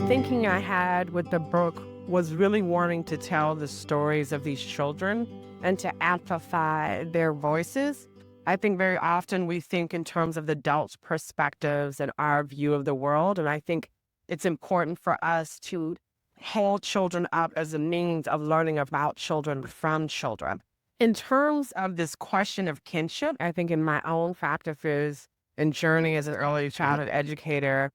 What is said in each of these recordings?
thinking I had with the book was really wanting to tell the stories of these children and to amplify their voices. I think very often we think in terms of the adults' perspectives and our view of the world. And I think it's important for us to hold children up as a means of learning about children from children. In terms of this question of kinship, I think in my own practices and journey as an early childhood educator,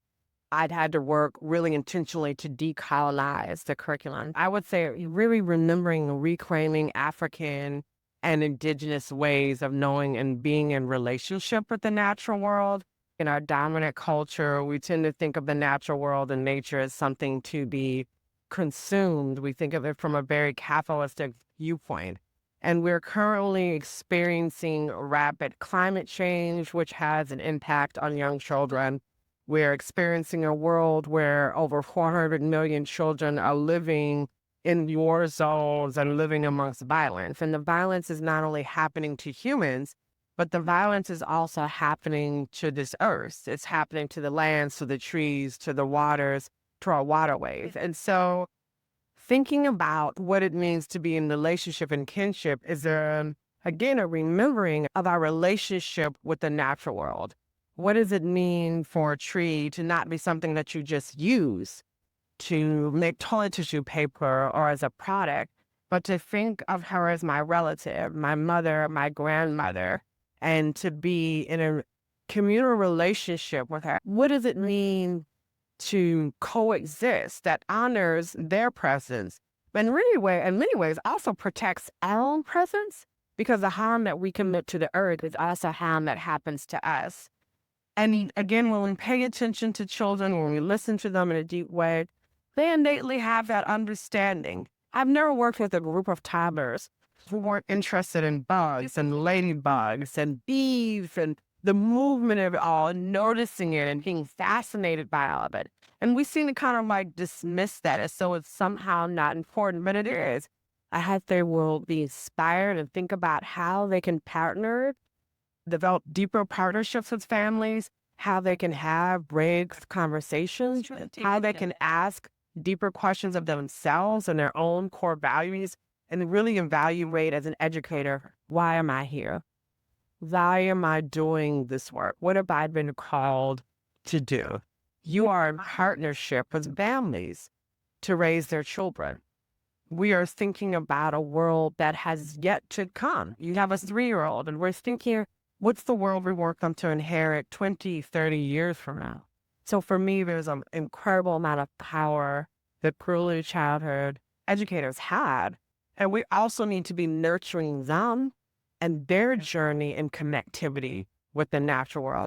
I'd had to work really intentionally to decolonize the curriculum. I would say really remembering and reclaiming African and indigenous ways of knowing and being in relationship with the natural world. In our dominant culture, we tend to think of the natural world and nature as something to be consumed. We think of it from a very capitalistic viewpoint. And we're currently experiencing rapid climate change, which has an impact on young children. We're experiencing a world where over 400 million children are living in war zones and living amongst violence. And the violence is not only happening to humans, but the violence is also happening to this earth. It's happening to the lands, to the trees, to the waters, to our waterways. And so thinking about what it means to be in relationship and kinship is, again, a remembering of our relationship with the natural world. What does it mean for a tree to not be something that you just use to make toilet tissue paper or as a product, but to think of her as my relative, my mother, my grandmother, and to be in a communal relationship with her? What does it mean to coexist that honors their presence, but in many ways also protects our own presence? Because the harm that we commit to the earth is also harm that happens to us. And again, when we pay attention to children, when we listen to them in a deep way, they innately have that understanding. I've never worked with a group of toddlers who weren't interested in bugs and ladybugs and bees and the movement of it all, and noticing it and being fascinated by all of it. And we seem to kind of like dismiss that as so it's somehow not important, but it is. I hope they will be inspired and think about how they can partner, develop deeper partnerships with families, how they can have brave conversations, how they can ask deeper questions of themselves and their own core values, and really evaluate as an educator, why am I here? Why am I doing this work? What have I been called to do? You are in partnership with families to raise their children. We are thinking about a world that has yet to come. You have a 3-year-old, and we're thinking, what's the world we want them to inherit 20, 30 years from now? So for me, there's an incredible amount of power that early childhood educators had. And we also need to be nurturing them and their journey and connectivity with the natural world.